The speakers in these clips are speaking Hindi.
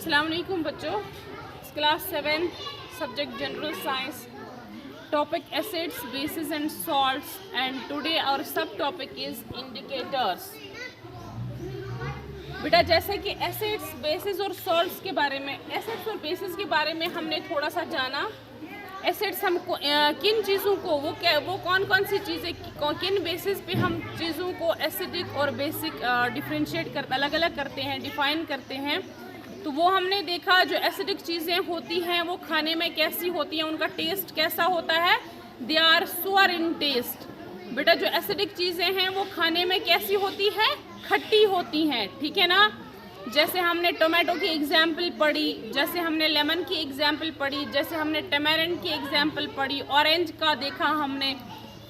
अस्सलाम वालेकुम बच्चों, class 7 subject general science, topic acids, bases and salts, and today our subtopic is indicators. बेटा जैसे कि एसिड्स, बेसिस और सॉल्ट्स के बारे में, एसिड्स और बेसिस के बारे में हमने थोड़ा सा जाना। एसिड्स हमको किन चीज़ों को वो कौन कौन सी चीज़ें किन बेसिस पे हम चीज़ों को एसिडिक और बेसिक डिफ्रेंशिएट कर अलग अलग करते हैं, डिफाइन करते हैं। तो वो हमने देखा। जो एसिडिक चीज़ें होती हैं वो खाने में कैसी होती हैं, उनका टेस्ट कैसा होता है, they are sour in taste. बेटा जो एसिडिक चीज़ें हैं वो खाने में कैसी होती है, खट्टी होती हैं, ठीक है ना। जैसे हमने टोमेटो की एग्जाम्पल पढ़ी, जैसे हमने लेमन की एग्जाम्पल पढ़ी, जैसे हमने टमारेंट की एग्जाम्पल पढ़ी, ऑरेंज का देखा हमने,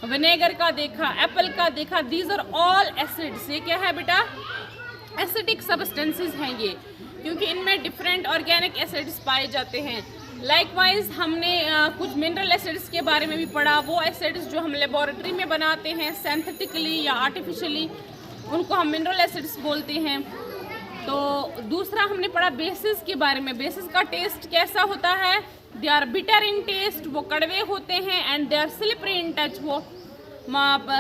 विनेगर का देखा, एप्पल का देखा। These are all acids. ये क्या है बेटा, एसिडिक सब्सटेंसेस हैं ये, क्योंकि इनमें डिफरेंट ऑर्गेनिक एसिड्स पाए जाते हैं। लाइकवाइज हमने कुछ मिनरल एसिड्स के बारे में भी पढ़ा। वो एसिड्स जो हम लेबोरेटरी में बनाते हैं सिंथेटिकली या आर्टिफिशियली, उनको हम मिनरल एसिड्स बोलते हैं। तो दूसरा हमने पढ़ा बेसिस के बारे में। बेसिस का टेस्ट कैसा होता है, they are bitter in taste, वो कड़वे होते हैं, and they are slippery in touch, वो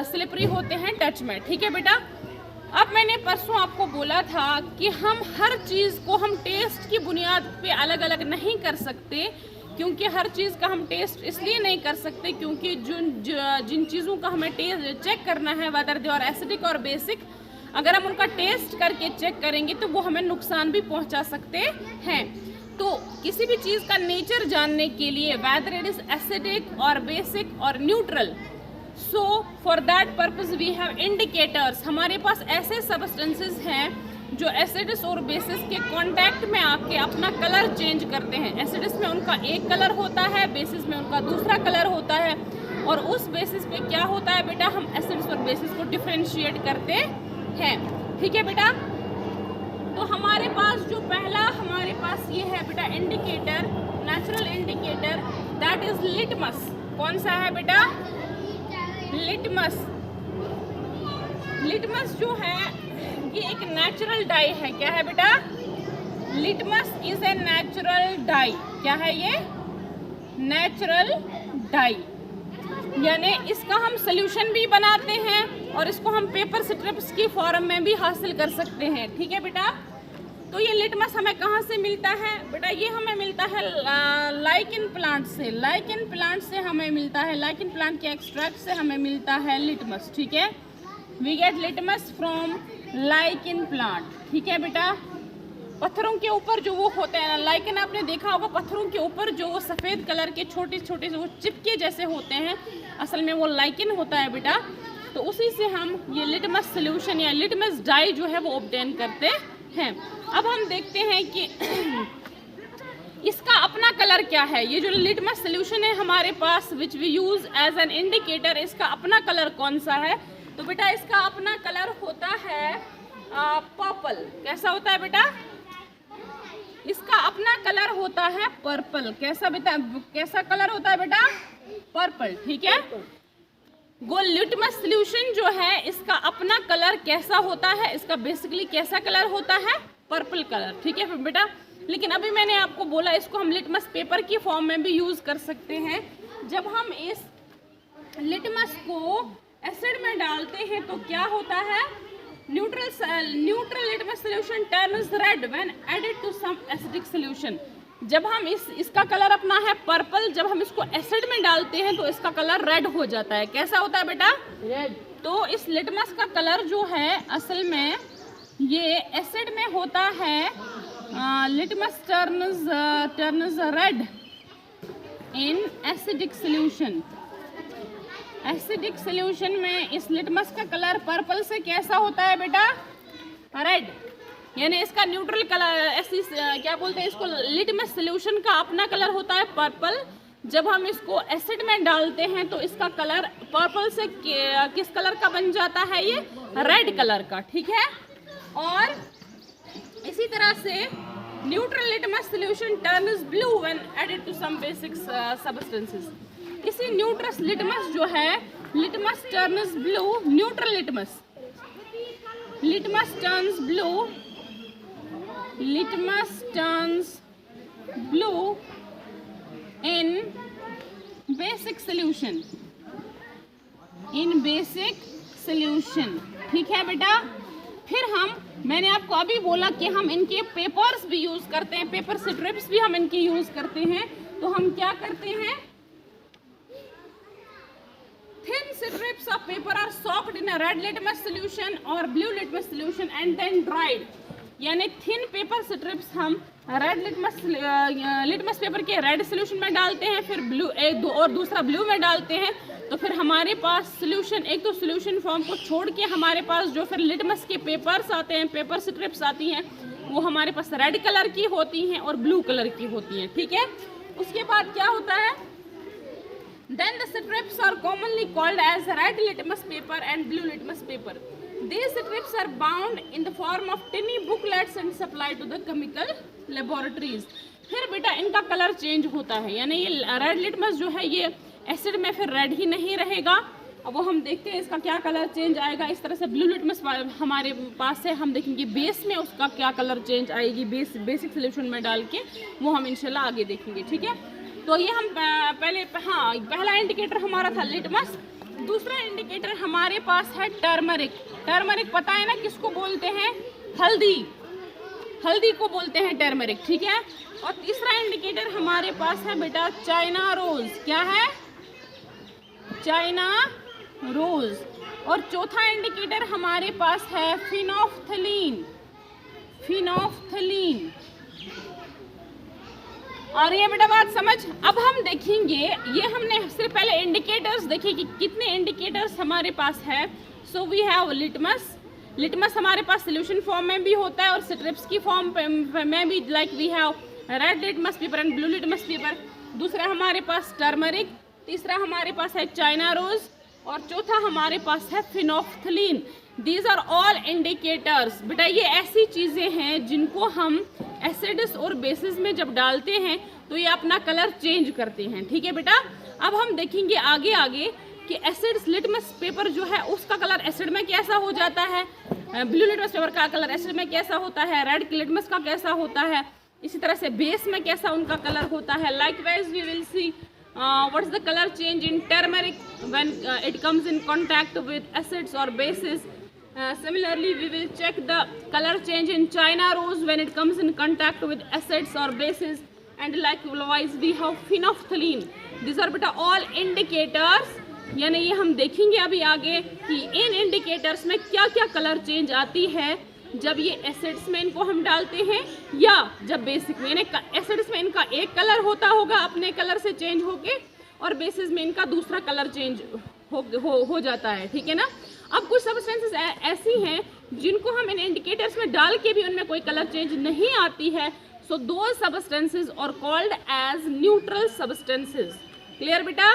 स्लिपरी होते हैं टच में, ठीक है बेटा। अब मैंने परसों आपको बोला था कि हम हर चीज़ को हम टेस्ट की बुनियाद पे अलग अलग नहीं कर सकते, क्योंकि हर चीज़ का हम टेस्ट इसलिए नहीं कर सकते क्योंकि जिन चीज़ों का हमें टेस्ट चेक करना है, वेदर दे आर एसिडिक और बेसिक, अगर हम उनका टेस्ट करके चेक करेंगे तो वो हमें नुकसान भी पहुंचा सकते हैं। तो किसी भी चीज़ का नेचर जानने के लिए, वेदर इट इज एसिडिक और बेसिक और neutral, so for that purpose we have indicators. हमारे पास ऐसे सब्सटेंसेस हैं जो एसिड्स और बेसिस के कांटेक्ट में आके अपना कलर चेंज करते हैं। एसिड्स में उनका एक कलर होता है, बेसिस में उनका दूसरा कलर होता है, और उस बेसिस पे क्या होता है बेटा, हम एसिड्स और बेसिस को डिफ्रेंशिएट करते हैं, ठीक है बेटा। तो हमारे पास जो पहला हमारे पास ये है बेटा indicator, natural indicator, that is litmus. कौन सा है बेटा, लिटमस। लिटमस जो है ये एक नेचुरल डाई है। क्या है बेटा, litmus is a natural die. क्या है ये, नेचुरल डाई, यानी इसका हम सोल्यूशन भी बनाते हैं और इसको हम पेपर स्ट्रिप्स की फॉर्म में भी हासिल कर सकते हैं, ठीक है बेटा। तो ये लिटमस हमें कहाँ से मिलता है बेटा, ये हमें मिलता है लाइकेन प्लांट से। लाइकेन प्लांट से हमें मिलता है, लाइकेन प्लांट के एक्सट्रैक्ट से हमें मिलता है लिटमस, ठीक है। We get litmus from lichen plant, ठीक है बेटा। पत्थरों के ऊपर जो वो होते हैं ना, लाइकेन आपने देखा होगा, पत्थरों के ऊपर जो वो सफ़ेद कलर के छोटे छोटे से वो चिपके जैसे होते हैं, असल में वो लाइकेन होता है बेटा। तो उसी से हम ये लिटमस सोल्यूशन या लिटमस डाई जो है वो ऑब्टेन करते हैं। अब हम देखते हैं कि इसका अपना कलर क्या है। ये जो लिटमस सोल्यूशन है हमारे पास, which we use as an indicator, इसका अपना कलर कौन सा है। तो बेटा इसका अपना कलर होता है पर्पल। कैसा होता है बेटा, इसका अपना कलर होता है पर्पल। कैसा बेटा, कैसा कलर होता है बेटा, पर्पल, ठीक है। वो लिटमस सोल्यूशन जो है इसका अपना कलर कैसा होता है, इसका बेसिकली कैसा कलर होता है, पर्पल कलर, ठीक है बेटा। लेकिन अभी मैंने आपको बोला इसको हम लिटमस पेपर की फॉर्म में भी यूज कर सकते हैं। जब हम इस लिटमस को एसिड में डालते हैं तो क्या होता है, neutral litmus solution turns red when added to some acidic solution. जब हम इसका कलर अपना है पर्पल, जब हम इसको एसिड में डालते हैं तो इसका कलर रेड हो जाता है। कैसा होता है बेटा, रेड। तो इस लिटमस का कलर जो है असल में ये एसिड में होता है, litmus turns red in acidic solution. Acidic solution में इस लिटमस का कलर पर्पल से कैसा होता है बेटा, रेड। यानी इसका न्यूट्रल कलर, ऐसी क्या बोलते हैं इसको, लिटमस सोल्यूशन का अपना कलर होता है पर्पल। जब हम इसको एसिड में डालते हैं तो इसका कलर पर्पल से किस कलर का बन जाता है, ये रेड कलर का, ठीक है। और इसी तरह से neutral litmus solution turns blue when added to some basic substances. इसी न्यूट्रल लिटमस जो है, litmus turns blue, neutral litmus turns blue litmus turns blue in basic solution, in basic solution। ठीक है बेटा। फिर मैंने आपको अभी बोला कि हम इनके पेपर्स भी यूज करते हैं, पेपर स्ट्रिप्स भी हम इनके यूज करते हैं। तो हम क्या करते हैं, thin strips of paper are soaked in a red litmus solution or blue litmus solution and then dried। यानी थिन पेपर स्ट्रिप्स हम रेड लिटमस पेपर के रेड सोल्यूशन में डालते हैं, फिर ब्लू और दूसरा ब्लू में डालते हैं। तो फिर हमारे पास सोल्यूशन, एक तो सोल्यूशन फॉर्म को छोड़ के हमारे पास जो फिर लिटमस के पेपर्स आते हैं, पेपर स्ट्रिप्स आती हैं, वो हमारे पास रेड कलर की होती हैं और ब्लू कलर की होती हैं। ठीक है। उसके बाद क्या होता है, then the strips are commonly called as red litmus paper and blue litmus paper। These strips are bound in the form of tiny booklets and supplied to the chemical laboratories। फिर बेटा इनका कलर चेंज होता है, यानी ये रेड लिटमस जो है ये एसिड में फिर रेड ही नहीं रहेगा। अब वो हम देखते हैं इसका क्या कलर चेंज आएगा। इस तरह से ब्लू लिटमस हमारे पास है, हम देखेंगे बेस में उसका क्या कलर चेंज आएगी, बेसिक सोल्यूशन में डाल के, वो हम इंशाल्लाह आगे देखेंगे। ठीक है। तो ये हम पहला इंडिकेटर हमारा था लिटमस। दूसरा इंडिकेटर हमारे पास है टर्मरिक। टर्मरिक पता है ना किसको बोलते हैं, हल्दी, हल्दी को बोलते हैं टर्मरिक। ठीक है। और तीसरा इंडिकेटर हमारे पास है बेटा चाइना रोज। क्या है, चाइना रोज। और चौथा इंडिकेटर हमारे पास है फिनोफ्थलीन, फिनोफ्थलीन। और ये बेटा बात समझ। अब हम देखेंगे, ये हमने सिर्फ पहले इंडिकेटर्स देखे कि कितने इंडिकेटर्स हमारे पास है। So we have litmus. Litmus हमारे पास सोल्यूशन फॉर्म में भी होता है और स्ट्रिप्स की फॉर्म में भी, like we have red litmus paper and blue litmus paper. दूसरा हमारे पास टर्मरिक, तीसरा हमारे पास है चाइना रोज और चौथा हमारे पास है phenolphthalein. These are all indicators. बेटा ये ऐसी चीज़ें हैं जिनको हम एसिड्स और बेसिस में जब डालते हैं तो ये अपना कलर चेंज करते हैं। ठीक है बेटा। अब हम देखेंगे आगे आगे कि एसिड्स, लिटमस पेपर जो है उसका कलर एसिड में कैसा हो जाता है, ब्लू लिटमस पेपर का कलर एसिड में कैसा होता है, रेड लिटमस का कैसा होता है, इसी तरह से बेस में कैसा उनका कलर होता है। Likewise we will see what is the colour change in turmeric when it comes in contact with acids और bases. Similarly, we will check the color change in China rose when it comes in contact with acids or bases, and likewise we have phenolphthalein। These are beta all indicators। यानी ये हम देखेंगे अभी आगे कि इन इंडिकेटर्स में क्या क्या कलर चेंज आती है जब ये एसिड्स में इनको हम डालते हैं या जब बेसिक में। एसिड्स में इनका एक कलर होता होगा अपने कलर से चेंज होके, और बेसिस में इनका दूसरा कलर चेंज हो जाता है। ठीक है ना। अब कुछ सब्सटेंसेस ऐसी हैं जिनको हम इन इंडिकेटर्स में डाल के भी उनमें कोई कलर चेंज नहीं आती है। सो दो substances are called as neutral substances. Clear बेटा।